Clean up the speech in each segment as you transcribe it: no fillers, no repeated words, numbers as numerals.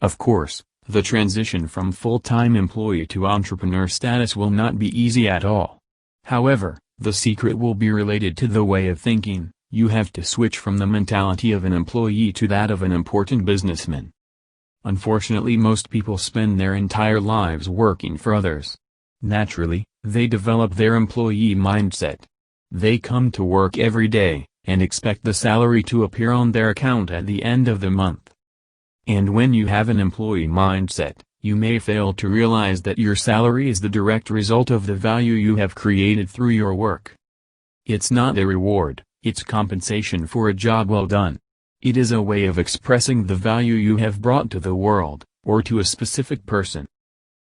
Of course, the transition from full-time employee to entrepreneur status will not be easy at all. However, the secret will be related to the way of thinking. You have to switch from the mentality of an employee to that of an important businessman. Unfortunately, most people spend their entire lives working for others. Naturally, they develop their employee mindset. They come to work every day, and expect the salary to appear on their account at the end of the month. And when you have an employee mindset, you may fail to realize that your salary is the direct result of the value you have created through your work. It's not a reward. It's compensation for a job well done. It is a way of expressing the value you have brought to the world, or to a specific person.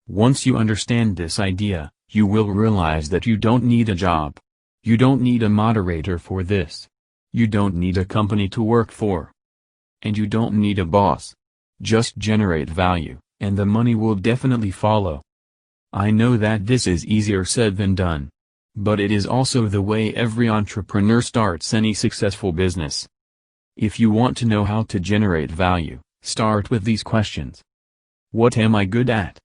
Once you understand this idea, you will realize that you don't need a job. You don't need a moderator for this. You don't need a company to work for. And you don't need a boss. Just generate value, and the money will definitely follow. I know that this is easier said than done. But it is also the way every entrepreneur starts any successful business. If you want to know how to generate value, start with these questions. What am I good at?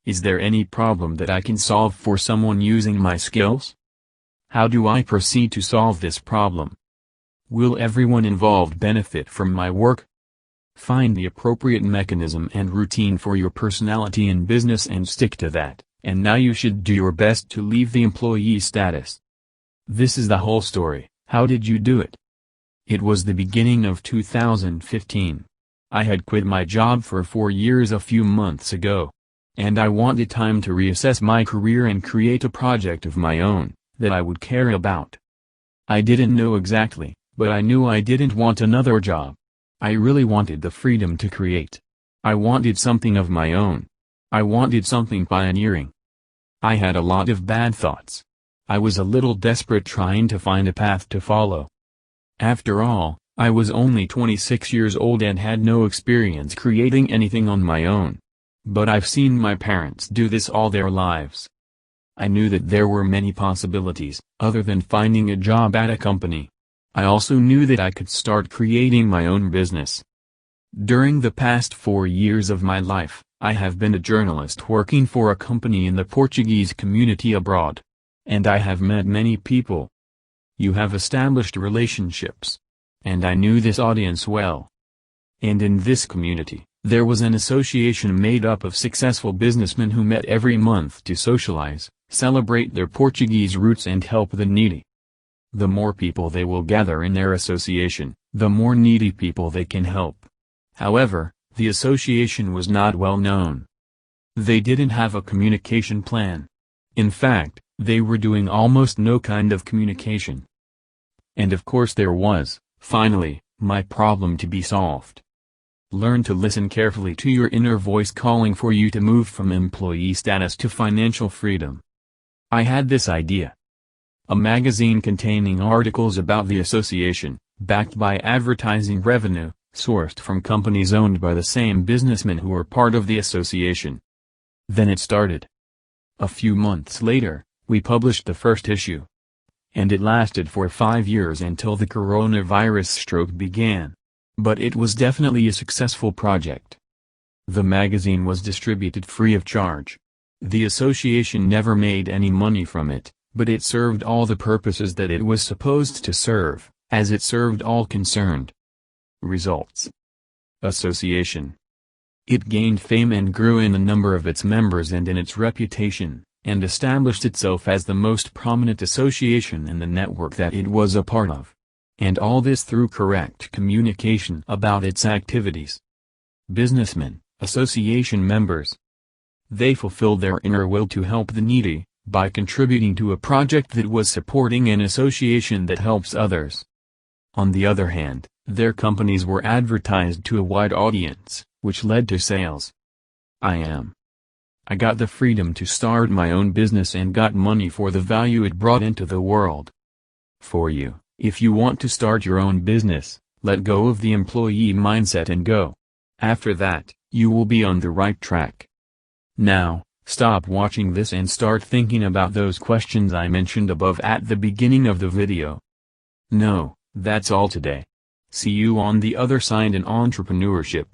Is there any problem that I can solve for someone using my skills? How do I proceed to solve this problem? Will everyone involved benefit from my work? Find the appropriate mechanism and routine for your personality in business and stick to that. And now you should do your best to leave the employee status. This is the whole story. How did you do it? It was the beginning of 2015. I had quit my job for 4 years a few months ago. And I wanted time to reassess my career and create a project of my own, that I would care about. I didn't know exactly, but I knew I didn't want another job. I really wanted the freedom to create. I wanted something of my own. I wanted something pioneering. I had a lot of bad thoughts. I was a little desperate trying to find a path to follow. After all, I was only 26 years old and had no experience creating anything on my own. But I've seen my parents do this all their lives. I knew that there were many possibilities, other than finding a job at a company. I also knew that I could start creating my own business. During the past 4 years of my life, I have been a journalist working for a company in the Portuguese community abroad. And I have met many people. You have established relationships. And I knew this audience well. And in this community, there was an association made up of successful businessmen who met every month to socialize, celebrate their Portuguese roots and help the needy. The more people they will gather in their association, the more needy people they can help. However, the association was not well known. They didn't have a communication plan. In fact, they were doing almost no kind of communication. And of course there was, finally, my problem to be solved. Learn to listen carefully to your inner voice calling for you to move from employee status to financial freedom. I had this idea. A magazine containing articles about the association, backed by advertising revenue, sourced from companies owned by the same businessmen who were part of the association. Then it started. A few months later, we published the first issue. And it lasted for 5 years until the coronavirus stroke began. But it was definitely a successful project. The magazine was distributed free of charge. The association never made any money from it, but it served all the purposes that it was supposed to serve, as it served all concerned. Results. Association. It gained fame and grew in the number of its members and in its reputation, and established itself as the most prominent association in the network that it was a part of. And all this through correct communication about its activities. Businessmen, association members. They fulfilled their inner will to help the needy, by contributing to a project that was supporting an association that helps others. On the other hand, their companies were advertised to a wide audience, which led to sales. I got the freedom to start my own business and got money for the value it brought into the world. For you, if you want to start your own business, let go of the employee mindset and go. After that, you will be on the right track. Now, stop watching this and start thinking about those questions I mentioned above at the beginning of the video. No, that's all today. See you on the other side in entrepreneurship.